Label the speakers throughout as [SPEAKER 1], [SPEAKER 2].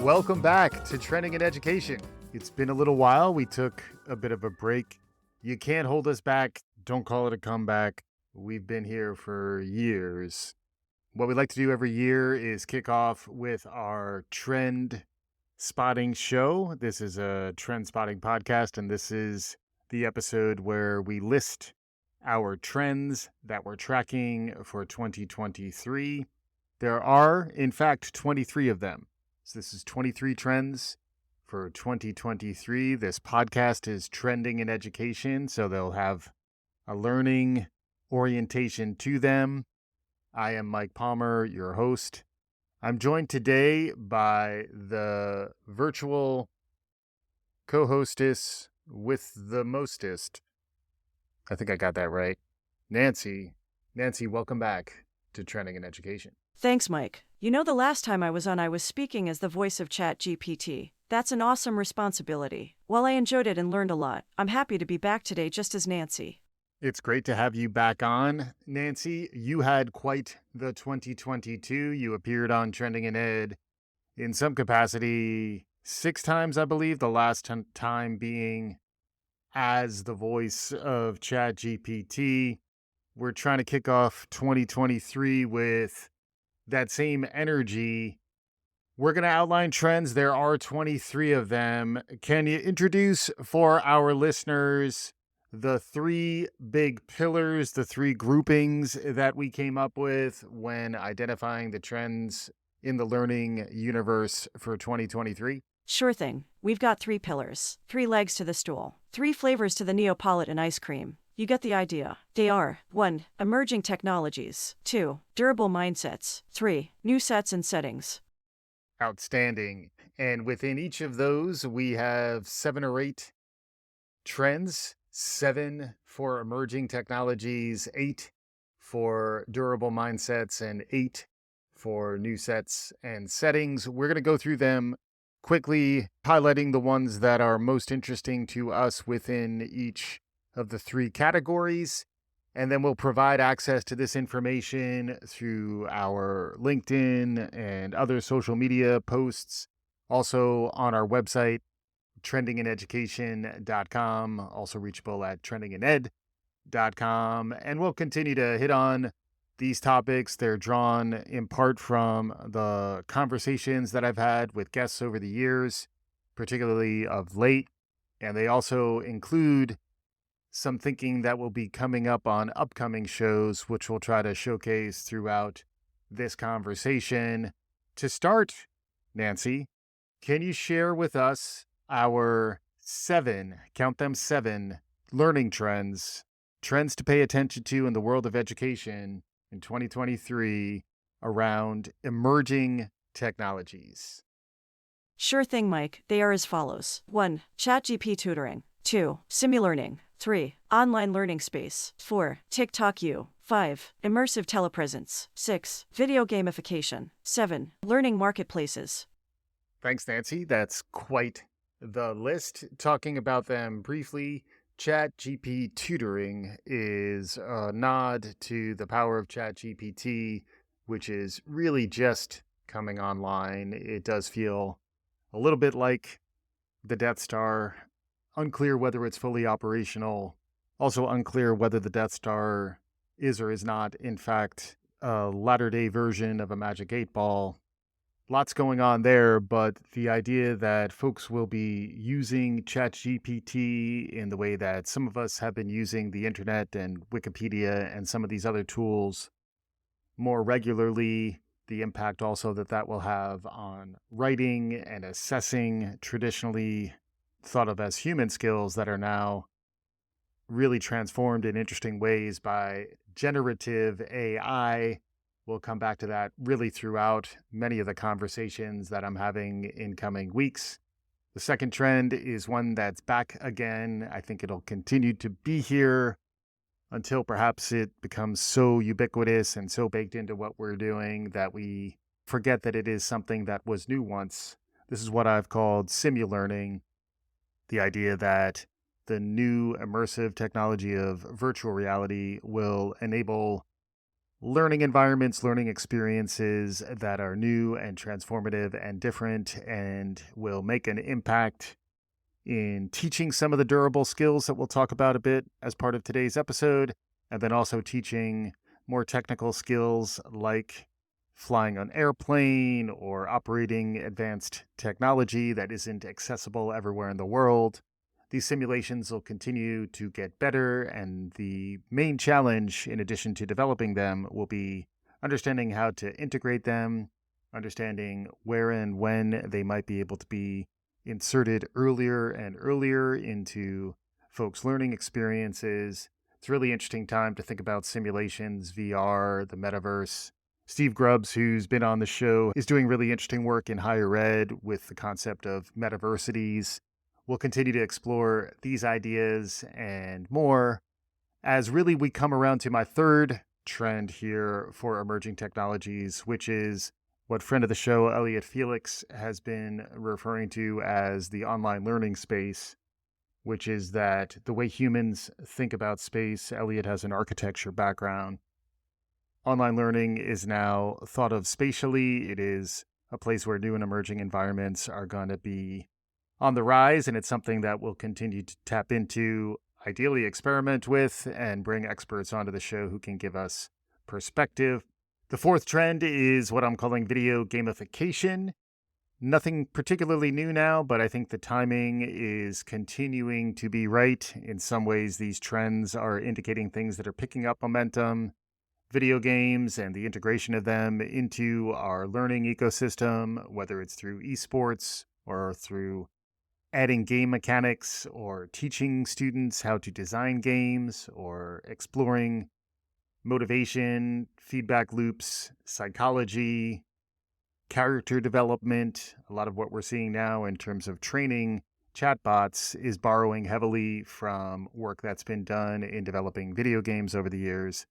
[SPEAKER 1] Welcome back to Trending in Education. It's been a little while. We took a bit of a break. You can't hold us back. Don't call it a comeback. We've been here for years. What we like to do every year is kick off with our trend spotting show. This is a trend spotting podcast, and this is the episode where we list our trends that we're tracking for 2023. There are, in fact, 23 of them. So this is 23 trends for 2023. This podcast is Trending in Education, so they'll have a learning orientation to them. I am Mike Palmer, your host. I'm joined today by the virtual co-hostess with the mostest. I think I got that right. Nancy. Nancy, welcome back to Trending in Education.
[SPEAKER 2] Thanks, Mike. You know, the last time I was on, I was speaking as the voice of ChatGPT. That's an awesome responsibility. While I enjoyed it and learned a lot, I'm happy to be back today just as Nancy.
[SPEAKER 1] It's great to have you back on, Nancy. You had quite the 2022. You appeared on Trending in Ed in some capacity 6 times, I believe, the last time being as the voice of ChatGPT. We're trying to kick off 2023 with that same energy. We're going to outline trends. There are 23 of them. Can you introduce for our listeners the 3 big pillars, the 3 groupings that we came up with when identifying the trends in the learning universe for 2023?
[SPEAKER 2] Sure thing. We've got 3 pillars, 3 legs to the stool, 3 flavors to the Neapolitan ice cream. You get the idea. They are 1. Emerging technologies. 2. Durable mindsets. 3. New sets and settings.
[SPEAKER 1] Outstanding. And within each of those, we have 7 or 8 trends. 7 for emerging technologies, 8 for durable mindsets, and 8 for new sets and settings. We're going to go through them quickly, highlighting the ones that are most interesting to us within each of the 3 categories, and then we'll provide access to this information through our LinkedIn and other social media posts, also on our website, trendingineducation.com, also reachable at trendingined.com, and we'll continue to hit on these topics. They're drawn in part from the conversations that I've had with guests over the years, particularly of late, and they also include some thinking that will be coming up on upcoming shows, which we'll try to showcase throughout this conversation. To start, Nancy, can you share with us our 7, count them 7, learning trends to pay attention to in the world of education in 2023 around emerging technologies?
[SPEAKER 2] Sure thing, Mike. They are as follows. 1. ChatGPT tutoring. 2. Simulearning. 3. Online learning space. 4. TikTok U. 5. Immersive telepresence. 6. Video gamification. 7. Learning marketplaces.
[SPEAKER 1] Thanks, Nancy. That's quite the list. Talking about them briefly, ChatGPT tutoring is a nod to the power of ChatGPT, which is really just coming online. It does feel a little bit like the Death Star. Unclear whether it's fully operational. Also unclear whether the Death Star is or is not, in fact, a latter-day version of a Magic 8-Ball. Lots going on there, but the idea that folks will be using ChatGPT in the way that some of us have been using the internet and Wikipedia and some of these other tools more regularly, the impact also that will have on writing and assessing traditionally thought of as human skills that are now really transformed in interesting ways by generative AI. We'll come back to that really throughout many of the conversations that I'm having in coming weeks. The second trend is one that's back again. I think it'll continue to be here until perhaps it becomes so ubiquitous and so baked into what we're doing that we forget that it is something that was new once. This is what I've called simulearning. The idea that the new immersive technology of virtual reality will enable learning environments, learning experiences that are new and transformative and different and will make an impact in teaching some of the durable skills that we'll talk about a bit as part of today's episode, and then also teaching more technical skills like flying an airplane or operating advanced technology that isn't accessible everywhere in the world. These simulations will continue to get better, and the main challenge, in addition to developing them, will be understanding how to integrate them, understanding where and when they might be able to be inserted earlier and earlier into folks' learning experiences. It's a really interesting time to think about simulations, VR, the metaverse. Steve Grubbs, who's been on the show, is doing really interesting work in higher ed with the concept of metaversities. We'll continue to explore these ideas and more as really we come around to my third trend here for emerging technologies, which is what friend of the show, Elliot Felix, has been referring to as the online learning space, which is that the way humans think about space. Elliot has an architecture background. Online learning is now thought of spatially. It is a place where new and emerging environments are going to be on the rise, and it's something that we'll continue to tap into, ideally experiment with, and bring experts onto the show who can give us perspective. The fourth trend is what I'm calling video gamification. Nothing particularly new now, but I think the timing is continuing to be right. In some ways, these trends are indicating things that are picking up momentum. Video games and the integration of them into our learning ecosystem, whether it's through esports or through adding game mechanics or teaching students how to design games or exploring motivation, feedback loops, psychology, character development. A lot of what we're seeing now in terms of training chatbots is borrowing heavily from work that's been done in developing video games over the years.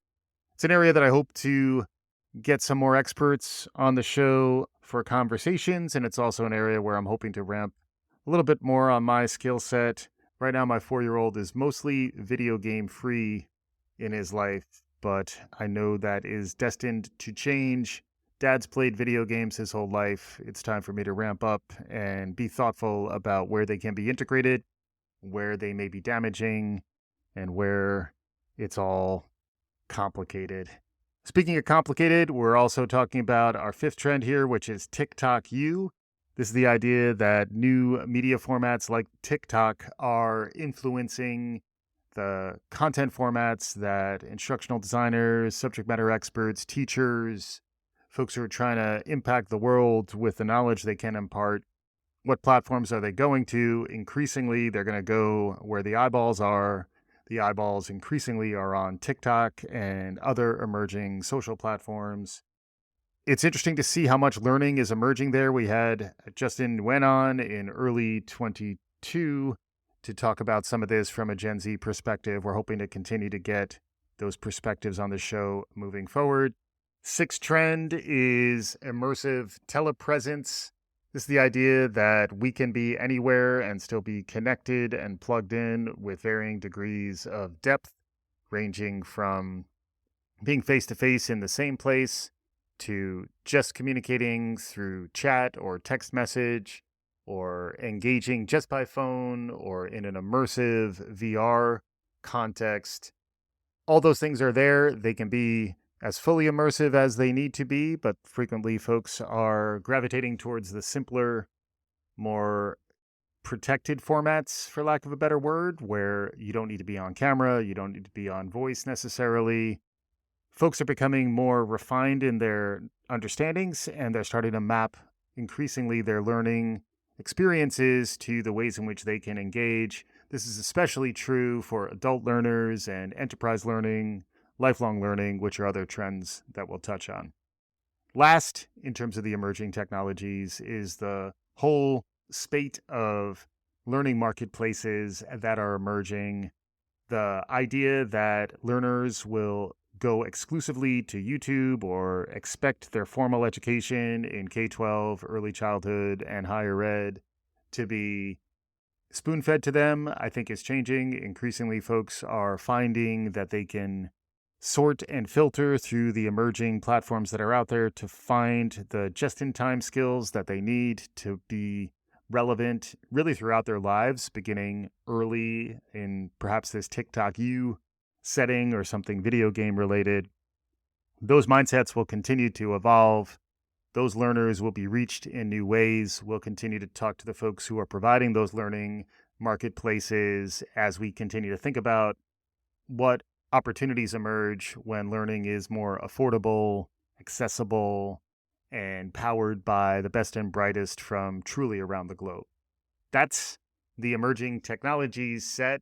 [SPEAKER 1] It's an area that I hope to get some more experts on the show for conversations, and it's also an area where I'm hoping to ramp a little bit more on my skill set. Right now, my 4-year-old is mostly video game free in his life, but I know that is destined to change. Dad's played video games his whole life. It's time for me to ramp up and be thoughtful about where they can be integrated, where they may be damaging, and where it's all complicated. Speaking of complicated, we're also talking about our fifth trend here, which is TikTok U. This is the idea that new media formats like TikTok are influencing the content formats that instructional designers, subject matter experts, teachers, folks who are trying to impact the world with the knowledge they can impart. What platforms are they going to? Increasingly, they're going to go where the eyeballs are. The eyeballs increasingly are on TikTok and other emerging social platforms. It's interesting to see how much learning is emerging there. We had Justin went on in early 22 to talk about some of this from a Gen Z perspective. We're hoping to continue to get those perspectives on the show moving forward. Sixth trend is immersive telepresence. This is the idea that we can be anywhere and still be connected and plugged in with varying degrees of depth, ranging from being face-to-face in the same place to just communicating through chat or text message or engaging just by phone or in an immersive VR context. All those things are there. They can be as fully immersive as they need to be, but frequently folks are gravitating towards the simpler, more protected formats, for lack of a better word, where you don't need to be on camera, you don't need to be on voice necessarily. Folks are becoming more refined in their understandings, and they're starting to map increasingly their learning experiences to the ways in which they can engage. This is especially true for adult learners and enterprise learning, lifelong learning, which are other trends that we'll touch on. Last, in terms of the emerging technologies, is the whole spate of learning marketplaces that are emerging. The idea that learners will go exclusively to YouTube or expect their formal education in K-12, early childhood, and higher ed to be spoon-fed to them, I think is changing. Increasingly, folks are finding that they can sort and filter through the emerging platforms that are out there to find the just-in-time skills that they need to be relevant really throughout their lives, beginning early in perhaps this TikTok U setting or something video game related. Those mindsets will continue to evolve. Those learners will be reached in new ways. We'll continue to talk to the folks who are providing those learning marketplaces as we continue to think about what opportunities emerge when learning is more affordable, accessible, and powered by the best and brightest from truly around the globe. That's the emerging technologies set.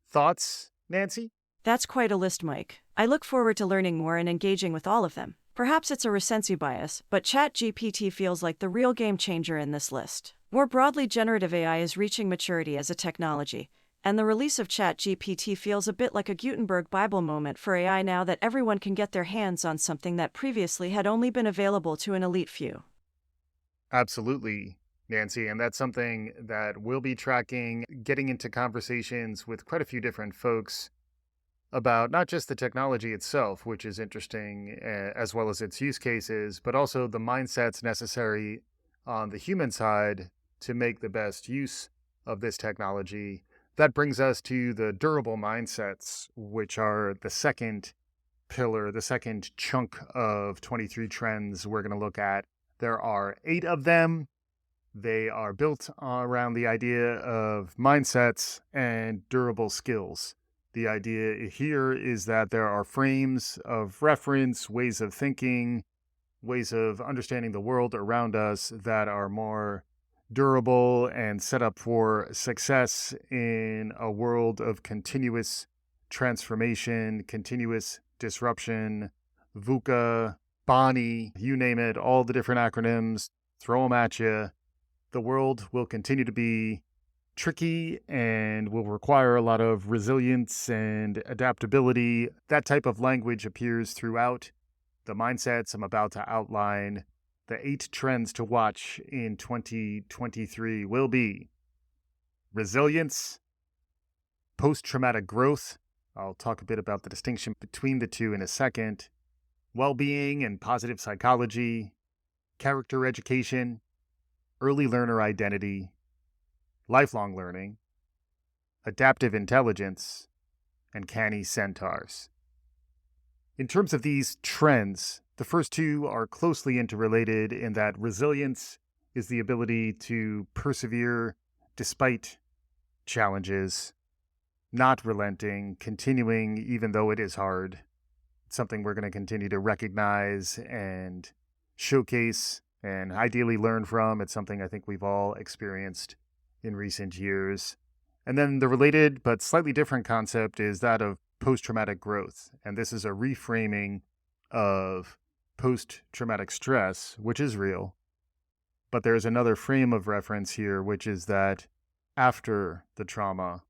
[SPEAKER 1] Thoughts, Nancy?
[SPEAKER 2] That's quite a list, Mike. I look forward to learning more and engaging with all of them. Perhaps it's a recency bias, but ChatGPT feels like the real game changer in this list. More broadly, generative AI is reaching maturity as a technology, and the release of ChatGPT feels a bit like a Gutenberg Bible moment for AI now that everyone can get their hands on something that previously had only been available to an elite few.
[SPEAKER 1] Absolutely, Nancy. And that's something that we'll be tracking, getting into conversations with quite a few different folks about not just the technology itself, which is interesting, as well as its use cases, but also the mindsets necessary on the human side to make the best use of this technology. That brings us to the durable mindsets, which are the second pillar, the second chunk of 23 trends we're going to look at. There are 8 of them. They are built around the idea of mindsets and durable skills. The idea here is that there are frames of reference, ways of thinking, ways of understanding the world around us that are more durable and set up for success in a world of continuous transformation, continuous disruption, VUCA, Bonnie, you name it, all the different acronyms, throw them at you. The world will continue to be tricky and will require a lot of resilience and adaptability. That type of language appears throughout the mindsets I'm about to outline. The 8 trends to watch in 2023 will be resilience, post-traumatic growth. I'll talk a bit about the distinction between the two in a second. Well-being and positive psychology, character education, early learner identity, lifelong learning, adaptive intelligence, and canny centaurs. In terms of these trends, the first 2 are closely interrelated in that resilience is the ability to persevere despite challenges, not relenting, continuing even though it is hard. It's something we're going to continue to recognize and showcase and ideally learn from. It's something I think we've all experienced in recent years. And then the related but slightly different concept is that of post-traumatic growth. And this is a reframing of post-traumatic stress, which is real. But there's another frame of reference here, which is that after the trauma,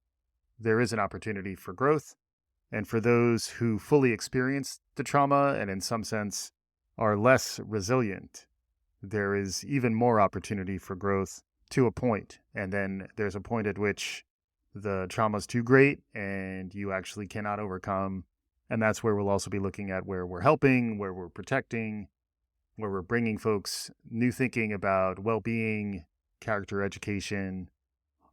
[SPEAKER 1] there is an opportunity for growth. And for those who fully experience the trauma and in some sense are less resilient, there is even more opportunity for growth to a point. And then there's a point at which the trauma is too great and you actually cannot overcome. And that's where we'll also be looking at where we're helping, where we're protecting, where we're bringing folks new thinking about well-being, character education,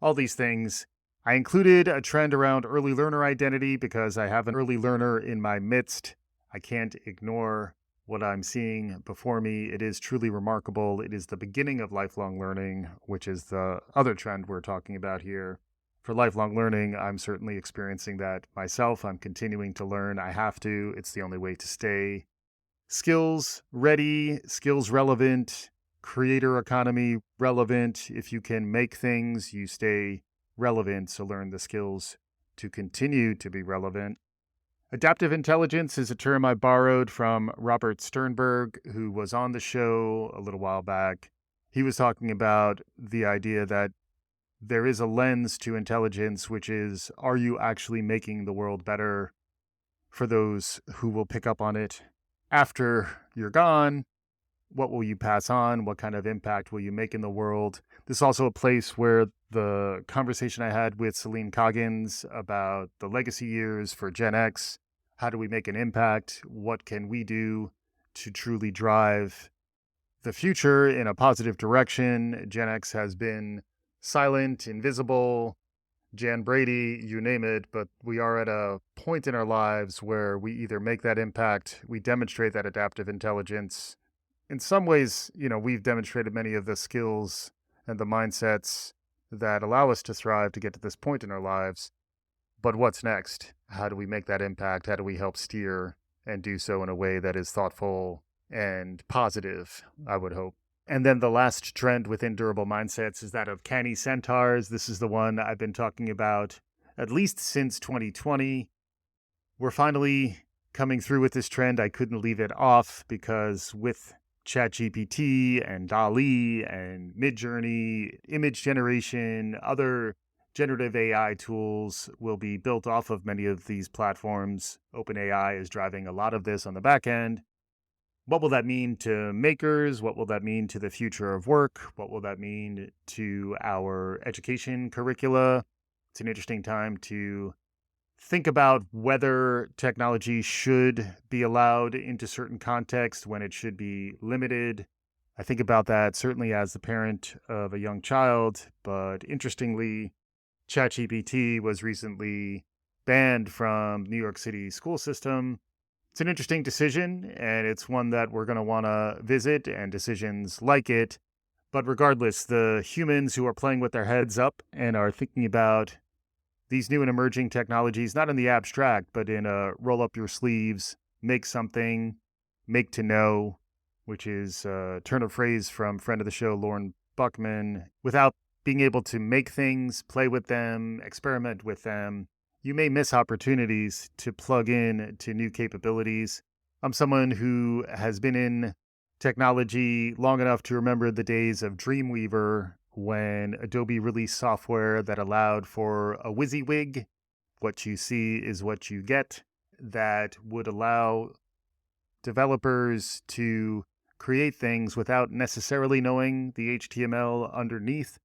[SPEAKER 1] all these things. I included a trend around early learner identity because I have an early learner in my midst. I can't ignore what I'm seeing before me. It is truly remarkable. It is the beginning of lifelong learning, which is the other trend we're talking about here. For lifelong learning, I'm certainly experiencing that myself. I'm continuing to learn. I have to. It's the only way to stay skills ready, skills relevant, creator economy relevant. If you can make things, you stay relevant. So learn the skills to continue to be relevant. Adaptive intelligence is a term I borrowed from Robert Sternberg, who was on the show a little while back. He was talking about the idea that there is a lens to intelligence, which is, are you actually making the world better for those who will pick up on it after you're gone? What will you pass on? What kind of impact will you make in the world? This is also a place where the conversation I had with Celine Coggins about the legacy years for Gen X, How do we make an impact? What can we do to truly drive the future in a positive direction? Gen X has been silent, invisible, Jan Brady, you name it, but we are at a point in our lives where we either make that impact, we demonstrate that adaptive intelligence. In some ways, we've demonstrated many of the skills and the mindsets that allow us to thrive to get to this point in our lives. But what's next? How do we make that impact? How do we help steer and do so in a way that is thoughtful and positive, I would hope? And then the last trend within durable mindsets is that of canny centaurs. This is the one I've been talking about at least since 2020. We're finally coming through with this trend. I couldn't leave it off because with ChatGPT and DALL-E and Midjourney, image generation, other generative AI tools will be built off of many of these platforms. OpenAI is driving a lot of this on the back end. What will that mean to makers? What will that mean to the future of work? What will that mean to our education curricula? It's an interesting time to think about whether technology should be allowed into certain contexts, when it should be limited. I think about that certainly as the parent of a young child, but interestingly, ChatGPT was recently banned from New York City school system. It's an interesting decision, and it's one that we're going to want to visit, and decisions like it. But regardless, the humans who are playing with their heads up and are thinking about these new and emerging technologies, not in the abstract, but in a roll up your sleeves, make something, make to know, which is a turn of phrase from friend of the show, Lauren Buckman. Without being able to make things, play with them, experiment with them, you may miss opportunities to plug in to new capabilities. I'm someone who has been in technology long enough to remember the days of Dreamweaver, when Adobe released software that allowed for a WYSIWYG, what you see is what you get, that would allow developers to create things without necessarily knowing the HTML underneath.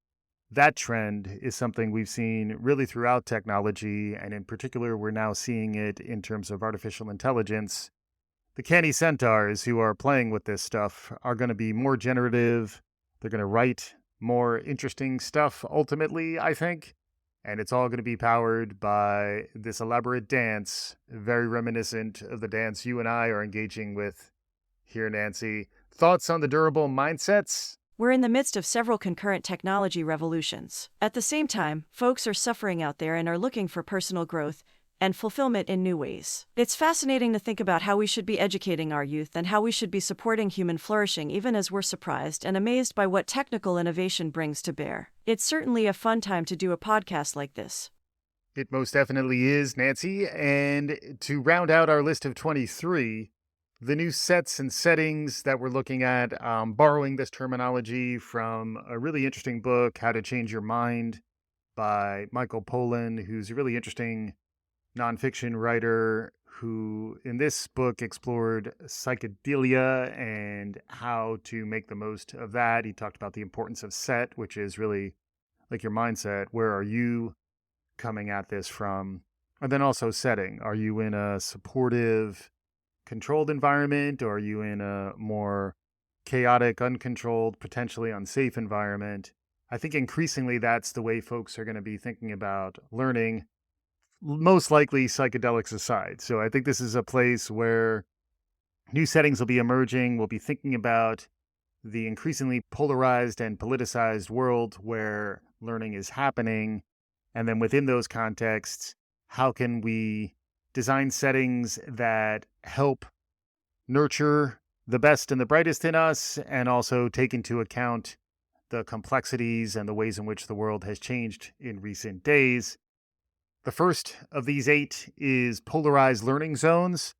[SPEAKER 1] That trend is something we've seen really throughout technology, and in particular, we're now seeing it in terms of artificial intelligence. The canny centaurs who are playing with this stuff are going to be more generative. They're going to write more interesting stuff, ultimately, I think. And it's all going to be powered by this elaborate dance, very reminiscent of the dance you and I are engaging with here, Nancy. Thoughts on the durable mindsets?
[SPEAKER 2] We're in the midst of several concurrent technology revolutions. At the same time, folks are suffering out there and are looking for personal growth and fulfillment in new ways. It's fascinating to think about how we should be educating our youth and how we should be supporting human flourishing, even as we're surprised and amazed by what technical innovation brings to bear. It's certainly a fun time to do a podcast like this.
[SPEAKER 1] It most definitely is, Nancy. And to round out our list of 23, the new sets and settings that we're looking at, borrowing this terminology from a really interesting book, How to Change Your Mind, by Michael Pollan, who's a really interesting nonfiction writer who, in this book, explored psychedelia and how to make the most of that. He talked about the importance of set, which is really like your mindset. Where are you coming at this from? And then also setting. Are you in a supportive, controlled environment, or are you in a more chaotic, uncontrolled, potentially unsafe environment? I think increasingly that's the way folks are going to be thinking about learning, most likely psychedelics aside. So I think this is a place where new settings will be emerging. We'll be thinking about the increasingly polarized and politicized world where learning is happening. And then within those contexts, how can we design settings that help nurture the best and the brightest in us, and also take into account the complexities and the ways in which the world has changed in recent days. The first of these 8 is polarized learning zones.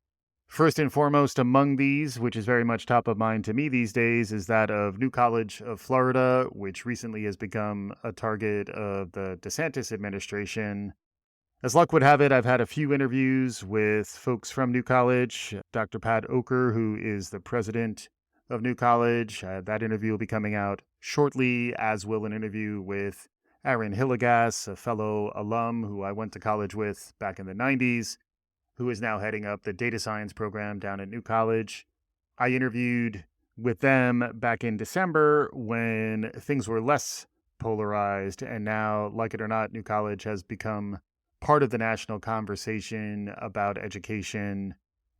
[SPEAKER 1] First and foremost among these, which is very much top of mind to me these days, is that of New College of Florida, which recently has become a target of the DeSantis administration. As luck would have it, I've had a few interviews with folks from New College. Dr. Pat Oker, who is the president of New College. That interview will be coming out shortly, as will an interview with Aaron Hillegas, a fellow alum who I went to college with back in the 90s. who is now heading up the data science program down at New College. I interviewed with them back in December when things were less polarized, and now, like it or not, New College has become part of the national conversation about education.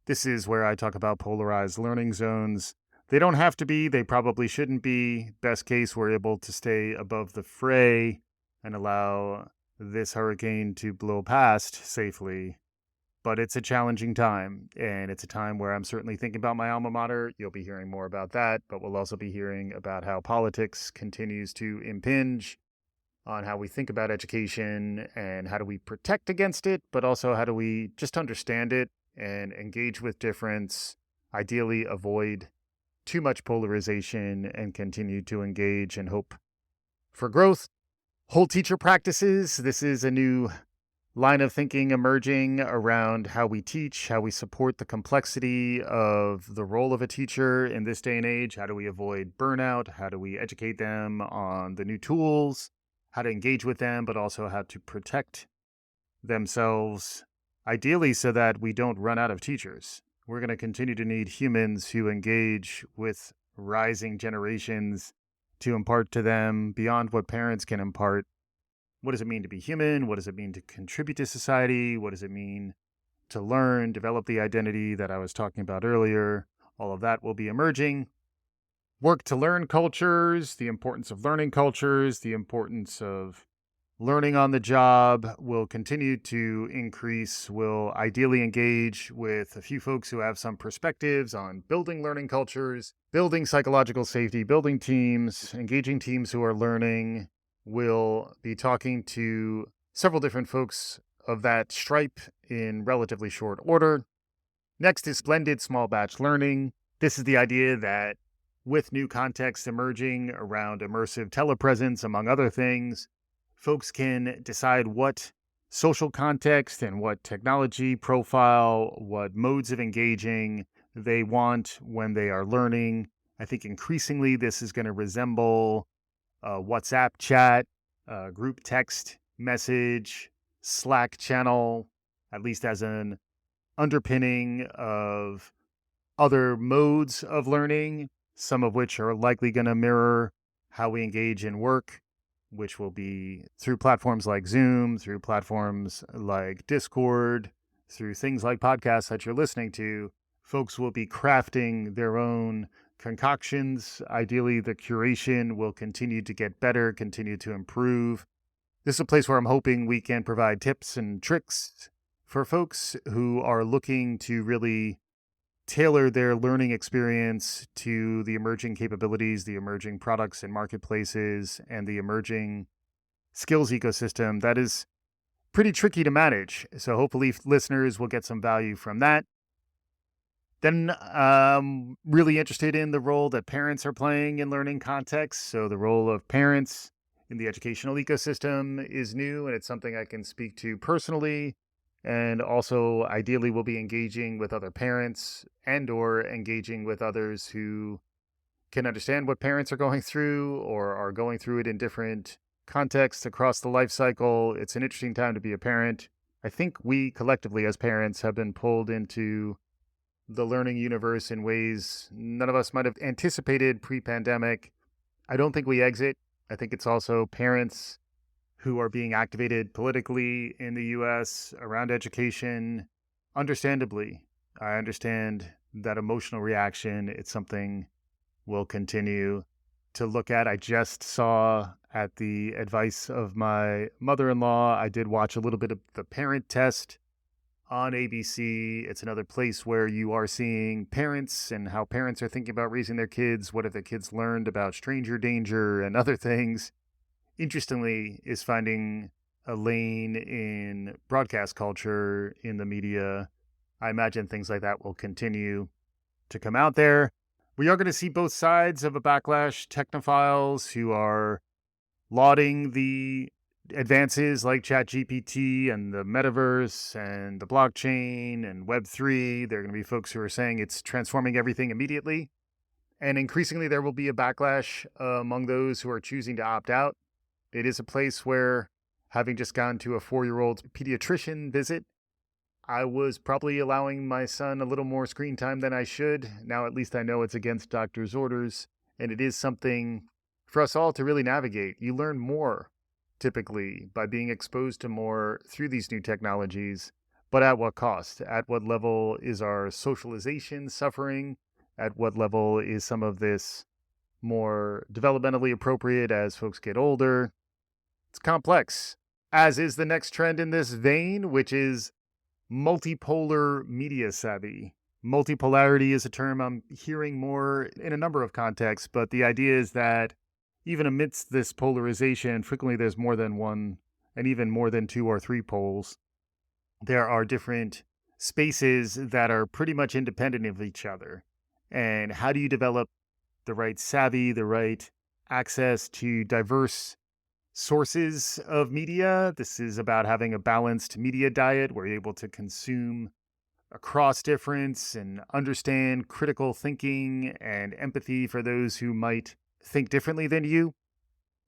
[SPEAKER 1] This is where I talk about polarized learning zones. They don't have to be, they probably shouldn't be. Best case, we're able to stay above the fray and allow this hurricane to blow past safely. But it's a challenging time, and it's a time where I'm certainly thinking about my alma mater. You'll be hearing more about that, but we'll also be hearing about how politics continues to impinge on how we think about education and how do we protect against it, but also how do we just understand it and engage with difference, ideally avoid too much polarization, and continue to engage and hope for growth. Whole teacher practices. This is a new line of thinking emerging around how we teach, how we support the complexity of the role of a teacher in this day and age. How do we avoid burnout? How do we educate them on the new tools, how to engage with them, but also how to protect themselves, ideally so that we don't run out of teachers. We're going to continue to need humans who engage with rising generations to impart to them beyond what parents can impart. What does it mean to be human? What does it mean to contribute to society? What does it mean to learn, develop the identity that I was talking about earlier? All of that will be emerging. Work to learn cultures, the importance of learning cultures, the importance of learning on the job will continue to increase. We'll ideally engage with a few folks who have some perspectives on building learning cultures, building psychological safety, building teams, engaging teams who are learning. We'll be talking to several different folks of that stripe in relatively short order. Next is blended small batch learning. This is the idea that with new contexts emerging around immersive telepresence, among other things, folks can decide what social context and what technology profile, what modes of engaging they want when they are learning. I think increasingly this is going to resemble WhatsApp chat, group text message, Slack channel, at least as an underpinning of other modes of learning, some of which are likely going to mirror how we engage in work, which will be through platforms like Zoom, through platforms like Discord, through things like podcasts that you're listening to. Folks will be crafting their own concoctions. Ideally, the curation will continue to get better, continue to improve. This is a place where I'm hoping we can provide tips and tricks for folks who are looking to really tailor their learning experience to the emerging capabilities, the emerging products and marketplaces, and the emerging skills ecosystem that is pretty tricky to manage. So hopefully listeners will get some value from that. Then I'm really interested in the role that parents are playing in learning contexts. So the role of parents in the educational ecosystem is new, and it's something I can speak to personally. And also, ideally, we'll be engaging with other parents and or engaging with others who can understand what parents are going through or are going through it in different contexts across the life cycle. It's an interesting time to be a parent. I think we collectively as parents have been pulled into the learning universe in ways none of us might have anticipated pre-pandemic. I don't think we exit. I think it's also parents who are being activated politically in the U.S. around education. Understandably, I understand that emotional reaction. It's something we'll continue to look at. I just saw, at the advice of my mother-in-law, I did watch a little bit of The Parent Test on ABC. It's another place where you are seeing parents and how parents are thinking about raising their kids. What have their kids learned about stranger danger and other things? Interestingly, is finding a lane in broadcast culture, in the media. I imagine things like that will continue to come out there. We are going to see both sides of a backlash. Technophiles who are lauding the advances like ChatGPT and the metaverse and the blockchain and Web3. There are going to be folks who are saying it's transforming everything immediately. And increasingly, there will be a backlash among those who are choosing to opt out. It is a place where, having just gone to a 4-year-old pediatrician visit, I was probably allowing my son a little more screen time than I should. Now, at least I know it's against doctor's orders, and it is something for us all to really navigate. You learn more typically by being exposed to more through these new technologies, but at what cost? At what level is our socialization suffering? At what level is some of this more developmentally appropriate as folks get older? It's complex, as is the next trend in this vein, which is multipolar media savvy. Multipolarity is a term I'm hearing more in a number of contexts, but the idea is that even amidst this polarization, frequently there's more than one and even more than two or three poles. There are different spaces that are pretty much independent of each other. And how do you develop the right savvy, the right access to diverse sources of media? This is about having a balanced media diet where you're able to consume across difference and understand critical thinking and empathy for those who might think differently than you.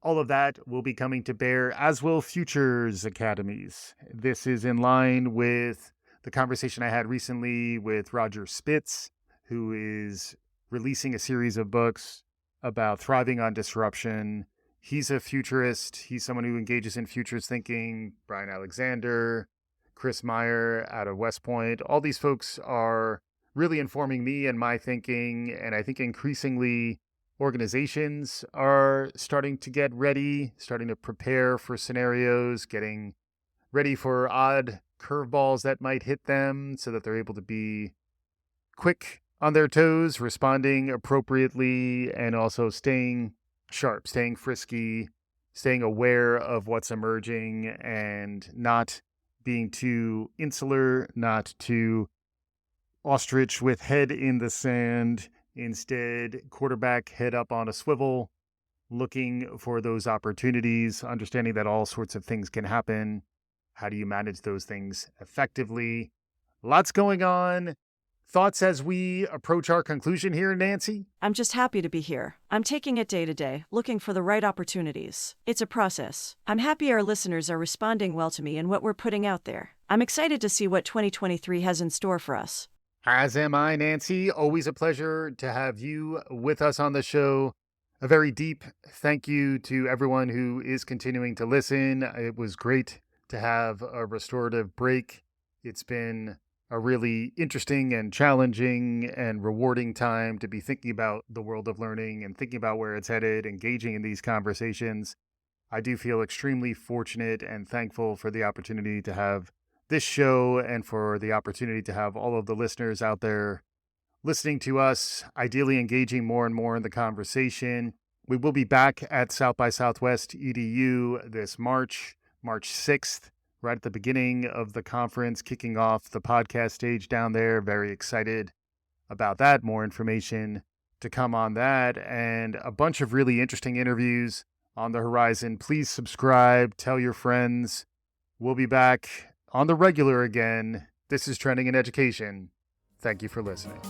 [SPEAKER 1] All of that will be coming to bear, as will futures academies. This is in line with the conversation I had recently with Roger Spitz, who is releasing a series of books about thriving on disruption. He's a futurist. He's someone who engages in futures thinking. Brian Alexander, Chris Meyer out of West Point. All these folks are really informing me and my thinking, and I think increasingly organizations are starting to get ready, starting to prepare for scenarios, getting ready for odd curveballs that might hit them so that they're able to be quick on their toes, responding appropriately, and also staying sharp, staying frisky, staying aware of what's emerging, and not being too insular, not too ostrich with head in the sand. Instead, quarterback head up on a swivel, looking for those opportunities, understanding that all sorts of things can happen. How do you manage those things effectively? Lots going on. Thoughts as we approach our conclusion here, Nancy?
[SPEAKER 2] I'm just happy to be here. I'm taking it day to day, looking for the right opportunities. It's a process. I'm happy our listeners are responding well to me and what we're putting out there. I'm excited to see what 2023 has in store for us.
[SPEAKER 1] As am I, Nancy. Always a pleasure to have you with us on the show. A very deep thank you to everyone who is continuing to listen. It was great to have a restorative break. It's been a really interesting and challenging and rewarding time to be thinking about the world of learning and thinking about where it's headed, engaging in these conversations. I do feel extremely fortunate and thankful for the opportunity to have this show and for the opportunity to have all of the listeners out there listening to us, ideally engaging more and more in the conversation. We will be back at South by Southwest EDU this March 6th, right at the beginning of the conference, kicking off the podcast stage down there. Very excited about that. More information to come on that, and a bunch of really interesting interviews on the horizon. Please subscribe, tell your friends. We'll be back on the regular again. This is Trending in Education. Thank you for listening.